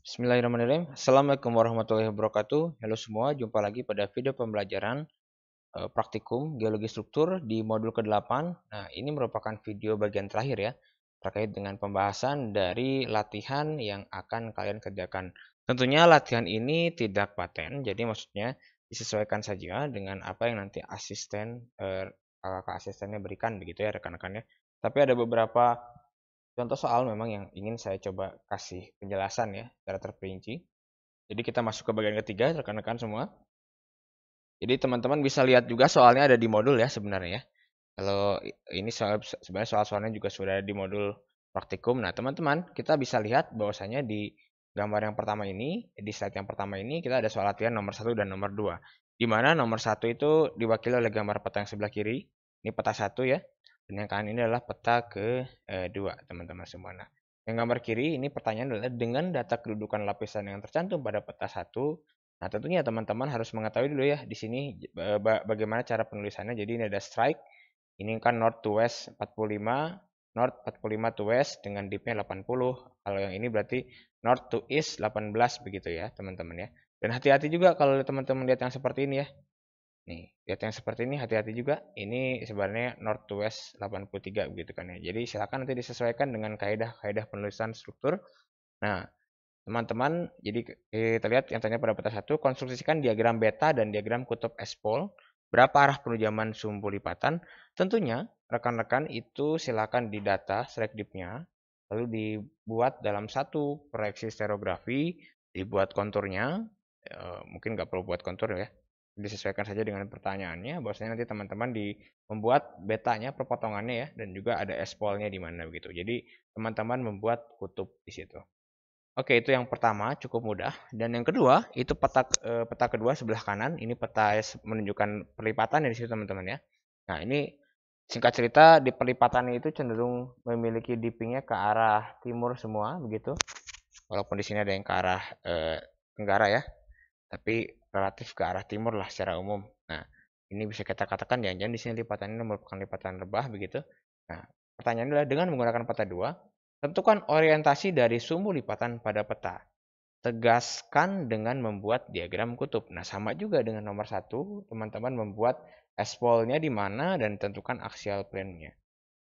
Bismillahirrahmanirrahim. Assalamualaikum warahmatullahi wabarakatuh. Halo semua, jumpa lagi pada video pembelajaran praktikum geologi struktur di modul ke-8. Nah, ini merupakan video bagian terakhir ya, terkait dengan pembahasan dari latihan yang akan kalian kerjakan. Tentunya latihan ini tidak paten, jadi maksudnya disesuaikan saja dengan apa yang nanti kakak asistennya berikan begitu ya rekan-rekannya. Tapi ada beberapa contoh soal memang yang ingin saya coba kasih penjelasan ya secara terperinci. Jadi kita masuk ke bagian ketiga rekan-rekan semua. Jadi teman-teman bisa lihat juga soalnya ada di modul ya sebenarnya ya. Kalau ini sebenarnya soal-soalnya juga sudah ada di modul praktikum. Nah, teman-teman, kita bisa lihat bahwasanya di gambar yang pertama ini, di slide yang pertama ini kita ada soal latihan nomor 1 dan nomor 2. Di mana nomor 1 itu diwakili oleh gambar peta yang sebelah kiri. Ini peta 1 ya. Dan yang kanan ini adalah peta kedua, teman-teman semua. Nah, yang gambar kiri ini pertanyaan adalah dengan data kedudukan lapisan yang tercantum pada peta 1. Nah, tentunya teman-teman harus mengetahui dulu ya di sini bagaimana cara penulisannya. Jadi ini ada strike, ini kan north to west 45, north 45 to west dengan dipnya 80. Kalau yang ini berarti north to east 18 begitu ya, teman-teman ya. Dan hati-hati juga kalau teman-teman lihat yang seperti ini ya. Nih, lihat yang seperti ini hati-hati juga. Ini sebenarnya north to west 83 begitu kan ya. Jadi silakan nanti disesuaikan dengan kaidah-kaidah penulisan struktur. Nah, teman-teman, jadi kita lihat yang tanya pada peta 1, konstruksikan diagram beta dan diagram kutub S-pole. Berapa arah penujaman sumbu lipatan? Tentunya, rekan-rekan itu silakan didata strike dipnya, lalu dibuat dalam satu proyeksi stereografi, dibuat konturnya, mungkin nggak perlu buat kontur ya, disesuaikan saja dengan pertanyaannya, bahwasanya nanti teman-teman membuat betanya, perpotongannya ya, dan juga ada S-pole-nya di mana begitu. Jadi, teman-teman membuat kutub di situ. Oke, itu yang pertama, cukup mudah. Dan yang kedua, itu peta kedua sebelah kanan. Ini peta menunjukkan perlipatan ya di situ teman-teman ya. Nah, ini singkat cerita di perlipatannya itu cenderung memiliki dippingnya ke arah timur semua begitu. Walaupun di sini ada yang ke arah tenggara ya, tapi relatif ke arah timur lah secara umum. Nah, ini bisa kita katakan jangan-jangan di sini lipatan ini merupakan lipatan rebah begitu. Nah, pertanyaannya adalah dengan menggunakan peta 2, tentukan orientasi dari sumbu lipatan pada peta. Tegaskan dengan membuat diagram kutub. Nah, sama juga dengan nomor 1, teman-teman membuat S-pole-nya di mana dan tentukan axial plane-nya.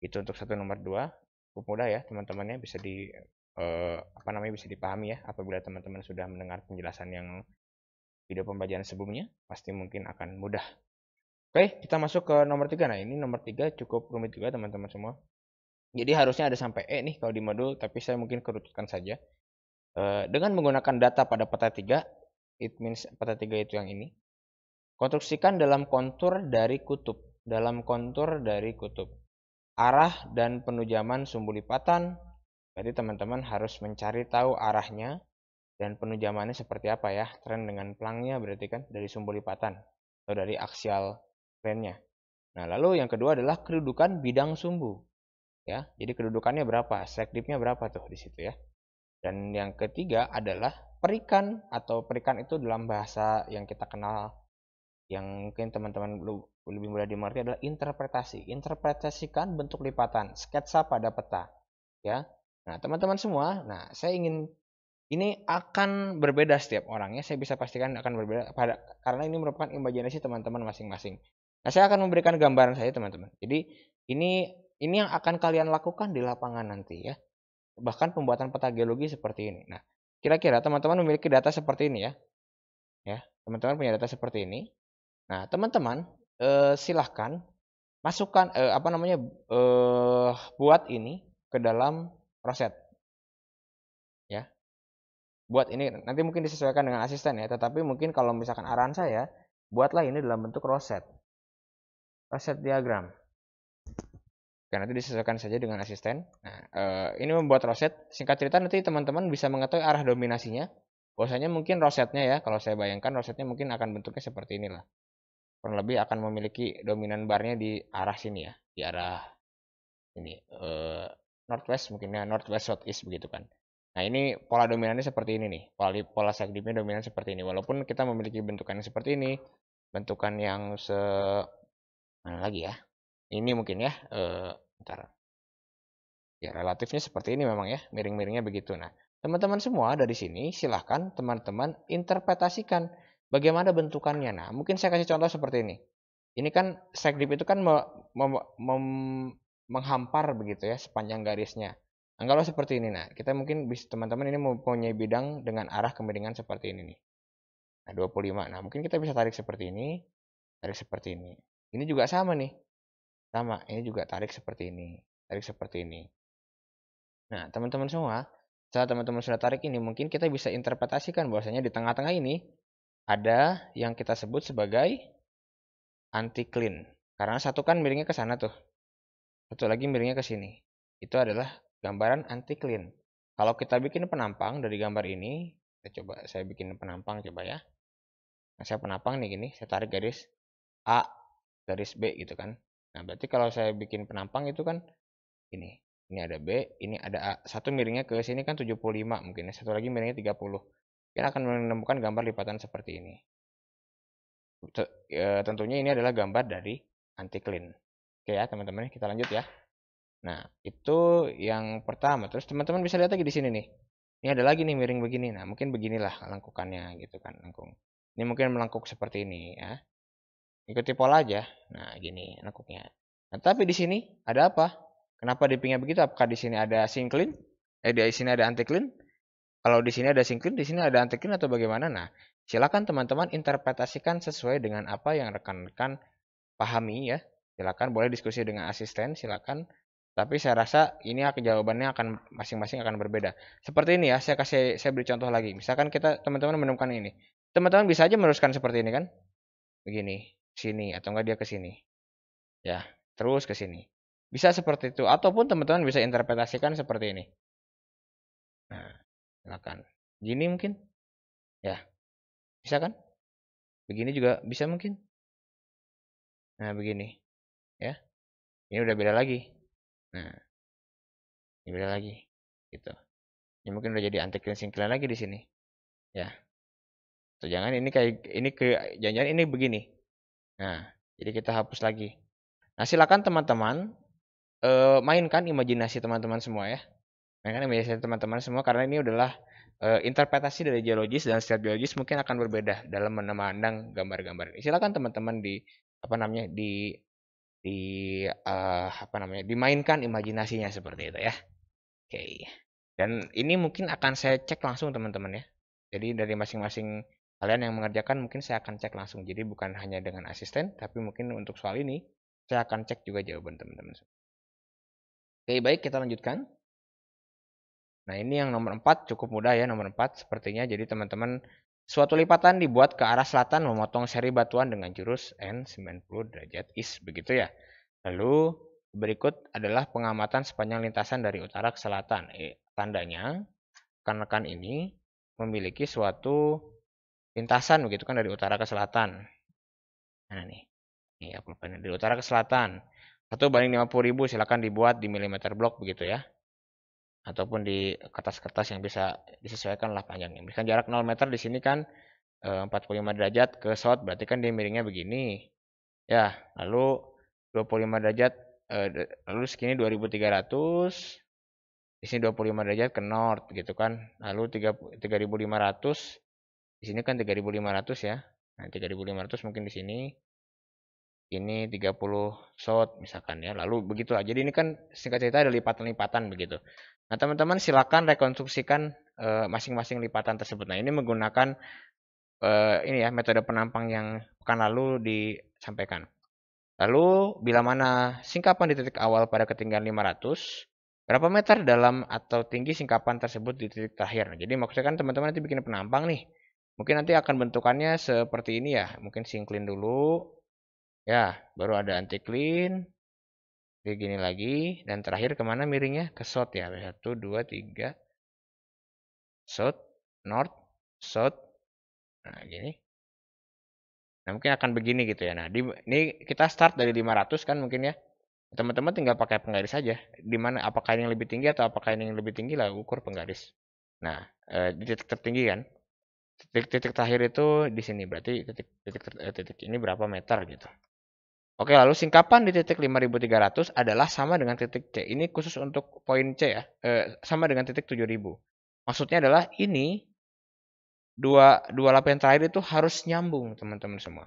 Itu untuk satu nomor 2. Cukup mudah ya, teman-temannya bisa bisa dipahami ya apabila teman-teman sudah mendengar penjelasan yang video pembelajaran sebelumnya, pasti mungkin akan mudah. Oke, kita masuk ke nomor 3. Nah, ini nomor 3 cukup rumit juga teman-teman semua. Jadi harusnya ada sampai E nih kalau di modul, tapi saya mungkin kerutkan saja. Dengan menggunakan data pada peta 3, it means peta 3 itu yang ini. Konstruksikan dalam kontur dari kutub. Dalam kontur dari kutub. Arah dan penujaman sumbu lipatan. Berarti teman-teman harus mencari tahu arahnya dan penujamannya seperti apa ya. Tren dengan pelangnya berarti kan dari sumbu lipatan atau dari aksial trennya. Nah, lalu yang kedua adalah kedudukan bidang sumbu. Ya, jadi kedudukannya berapa? Strike dipnya berapa tuh di situ ya. Dan yang ketiga adalah perikan, atau perikan itu dalam bahasa yang kita kenal yang mungkin teman-teman lebih mudah dimengerti adalah interpretasi. Interpretasikan bentuk lipatan, sketsa pada peta, ya. Nah, teman-teman semua, nah saya ingin ini akan berbeda setiap orangnya. Saya bisa pastikan akan berbeda karena ini merupakan imajinasi teman-teman masing-masing. Nah, saya akan memberikan gambaran saya teman-teman. Jadi ini yang akan kalian lakukan di lapangan nanti ya. Bahkan pembuatan peta geologi seperti ini. Nah, kira-kira teman-teman memiliki data seperti ini ya. Ya, teman-teman punya data seperti ini. Nah, teman-teman silahkan masukkan buat ini ke dalam roset ya. Buat ini nanti mungkin disesuaikan dengan asisten ya, tetapi mungkin kalau misalkan arahan saya, buatlah ini dalam bentuk roset. Roset diagram. Oke, nanti disesuaikan saja dengan asisten. Nah, ini membuat roset. Singkat cerita nanti teman-teman bisa mengetahui arah dominasinya. Bahwasanya mungkin rosetnya ya, kalau saya bayangkan rosetnya mungkin akan bentuknya seperti inilah. Kurang lebih akan memiliki dominan barnya di arah sini ya, di arah ini northwest mungkin ya, northwest southeast begitu kan. Nah, ini pola dominannya seperti ini nih. Pola segdipnya dominan seperti ini. Walaupun kita memiliki bentukan yang seperti ini, bentukan yang mana lagi ya? Ini mungkin ya, bentar. Ya, relatifnya seperti ini memang ya, miring-miringnya begitu. Nah, Teman-teman semua dari sini silahkan teman-teman interpretasikan bagaimana bentukannya. Nah, mungkin saya kasih contoh seperti ini. Ini kan strike dip itu kan menghampar begitu ya sepanjang garisnya. Anggaplah seperti ini. Nah, kita mungkin bisa teman-teman ini mempunyai bidang dengan arah kemiringan seperti ini nih. Nah, 25. Nah, mungkin kita bisa tarik seperti ini, tarik seperti ini. Ini juga sama nih. Sama, ini juga tarik seperti ini, tarik seperti ini. Nah, teman-teman semua, setelah teman-teman sudah tarik ini, mungkin kita bisa interpretasikan bahwasanya di tengah-tengah ini ada yang kita sebut sebagai anti-clean. Karena satu kan miringnya ke sana tuh, satu lagi miringnya ke sini. Itu adalah gambaran anti-clean. Kalau kita bikin penampang dari gambar ini, saya bikin penampang coba ya. Nah, saya penampang nih gini, saya tarik garis A, garis B gitu kan. Nah, berarti kalau saya bikin penampang itu kan ini. Ini ada B, ini ada A. Satu miringnya ke sini kan 75 mungkin ya. Satu lagi miringnya 30. Kita akan menemukan gambar lipatan seperti ini. Tentunya ini adalah gambar dari anti-clean. Oke ya teman-teman, kita lanjut ya. Nah, itu yang pertama. Terus teman-teman bisa lihat lagi di sini nih. Ini ada lagi nih miring begini. Nah, mungkin beginilah lengkukannya gitu kan, lengkung. Ini mungkin melengkuk seperti ini ya. Ikuti pola aja. Nah, gini lengkuknya. Nah, tapi di sini ada apa? Kenapa dipingnya begitu? Apakah di sini ada syncline? Di sini ada anti-clean? Kalau di sini ada syncline, di sini ada anti-clean atau bagaimana? Nah, silakan teman-teman interpretasikan sesuai dengan apa yang rekan-rekan pahami ya. Silakan boleh diskusi dengan asisten, silakan. Tapi saya rasa ini jawabannya akan masing-masing akan berbeda. Seperti ini ya, saya beri contoh lagi. Misalkan kita teman-teman menemukan ini. Teman-teman bisa aja meneruskan seperti ini kan? Begini, sini atau enggak dia ke sini. Ya, terus ke sini. Bisa seperti itu ataupun teman-teman bisa interpretasikan seperti ini. Nah, silakan. Gini mungkin? Ya, bisa kan? Begini juga bisa mungkin? Nah, begini. Ya. Ini udah beda lagi. Nah, ini beda lagi. Gitu. Ini mungkin udah jadi anti clean lagi di sini. Ya. Atau jangan ini kayak ini ke jangan ini begini. Nah, jadi kita hapus lagi. Nah, silakan teman-teman mainkan imajinasi teman-teman semua ya. Mainkan imajinasi teman-teman semua karena ini adalah interpretasi dari geologis dan setiap geologis mungkin akan berbeda dalam memandang gambar-gambar ini. Silakan teman-teman di apa namanya di apa namanya dimainkan imajinasinya seperti itu ya. Oke. Dan ini mungkin akan saya cek langsung teman-teman ya. Jadi dari masing-masing kalian yang mengerjakan mungkin saya akan cek langsung. Jadi bukan hanya dengan asisten, tapi mungkin untuk soal ini saya akan cek juga jawaban teman-teman. Oke, baik kita lanjutkan. Nah, ini yang nomor 4 cukup mudah ya, nomor 4 sepertinya. Jadi teman-teman, suatu lipatan dibuat ke arah selatan memotong seri batuan dengan jurus N 90 derajat is, begitu ya. Lalu berikut adalah pengamatan sepanjang lintasan dari utara ke selatan. Tandanya rekan-rekan ini memiliki suatu lintasan begitu kan dari utara ke selatan. Nah, nih aku lupa dari utara ke selatan. 1:50.000 silakan dibuat di milimeter blok begitu ya. Ataupun di kertas-kertas yang bisa disesuaikan lah panjangnya. Misalkan jarak 0 meter di sini kan 45 derajat ke south, berarti kan dia miringnya begini. Ya, lalu 25 derajat, lalu segini 2300, di sini 25 derajat ke north gitu kan. Lalu 3500, di sini kan 3500 ya. Nah, 3500 mungkin di sini. Ini 30 south misalkan ya. Lalu begitulah. Jadi ini kan singkat cerita ada lipatan-lipatan begitu. Nah, teman-teman silakan rekonstruksikan masing-masing lipatan tersebut. Nah, ini menggunakan ini ya metode penampang yang pekan lalu disampaikan. Lalu bila mana singkapan di titik awal pada ketinggian 500, berapa meter dalam atau tinggi singkapan tersebut di titik terakhir. Nah, jadi maksudnya kan teman-teman nanti bikin penampang nih. Mungkin nanti akan bentukannya seperti ini ya. Mungkin syncline dulu. Ya, baru ada anti-clean. Kayak gini lagi. Dan terakhir kemana miringnya? Ke south ya. 1, 2, 3. South, north, south. Nah, gini. Nah, mungkin akan begini gitu ya. Nah, ini kita start dari 500 kan mungkin ya. Teman-teman tinggal pakai penggaris saja. Di mana apakah ini yang lebih tinggi atau apakah ini yang lebih tinggi lah ukur penggaris. Nah, di titik tertinggi kan. Titik terakhir itu di sini. Berarti titik ini berapa meter gitu. Oke, lalu singkapan di titik 5300 adalah sama dengan titik C. Ini khusus untuk poin C ya. Sama dengan titik 7000. Maksudnya adalah ini dua lapisan terakhir itu harus nyambung teman-teman semua.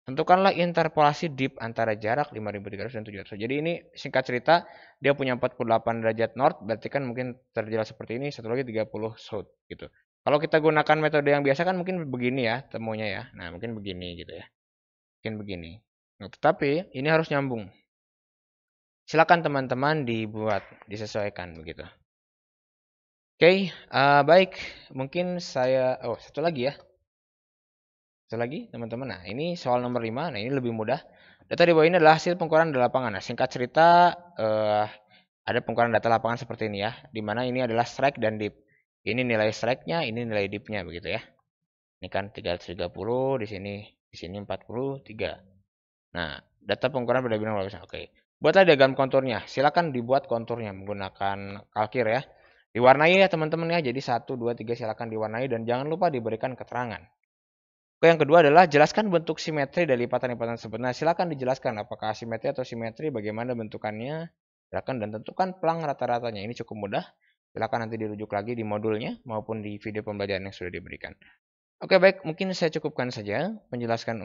Tentukanlah interpolasi dip antara jarak 5300 dan 700. Jadi ini singkat cerita, dia punya 48 derajat north, berarti kan mungkin terjelas seperti ini, satu lagi 30 south gitu. Kalau kita gunakan metode yang biasa kan mungkin begini ya temunya ya. Nah, mungkin begini gitu ya. Mungkin begini. Nah, tetapi ini harus nyambung. Silakan teman-teman dibuat, disesuaikan begitu. Oke, baik. Mungkin saya, satu lagi ya. Satu lagi teman-teman. Nah, ini soal nomor 5. Nah, ini lebih mudah. Data di bawah ini adalah hasil pengukuran data lapangan. Nah, singkat cerita, ada pengukuran data lapangan seperti ini ya, di mana ini adalah strike dan dip. Ini nilai strike-nya, ini nilai dip-nya begitu ya. Ini kan 330, di sini 43. Nah, data pengukuran pada bidang lapisan. Oke. Buatlah diagram konturnya. Silakan dibuat konturnya menggunakan kalkir ya. Diwarnai ya teman-teman ya. Jadi 1, 2, 3 silakan diwarnai dan jangan lupa diberikan keterangan. Oke, yang kedua adalah jelaskan bentuk simetri dari lipatan-lipatan sebenarnya. Silakan dijelaskan apakah asimetri atau simetri, bagaimana bentukannya. Silakan dan tentukan pelang rata-ratanya. Ini cukup mudah. Silakan nanti dirujuk lagi di modulnya maupun di video pembelajaran yang sudah diberikan. Oke, baik, mungkin saya cukupkan saja penjelasan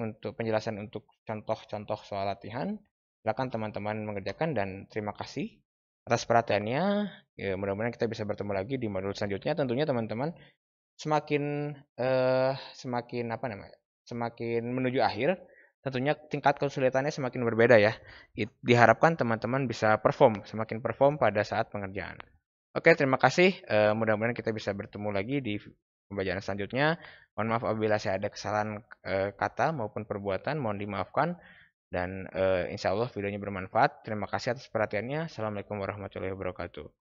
untuk contoh-contoh soal latihan. Silakan teman-teman mengerjakan dan terima kasih atas perhatiannya. Ya, mudah-mudahan kita bisa bertemu lagi di modul selanjutnya. Tentunya teman-teman semakin semakin apa namanya? Semakin menuju akhir, tentunya tingkat kesulitannya semakin berbeda ya. Diharapkan teman-teman bisa semakin perform pada saat pengerjaan. Oke, terima kasih. Mudah-mudahan kita bisa bertemu lagi di pembelajaran selanjutnya. Mohon maaf apabila saya ada kesalahan kata maupun perbuatan, mohon dimaafkan. Dan insya Allah videonya bermanfaat. Terima kasih atas perhatiannya. Assalamualaikum warahmatullahi wabarakatuh.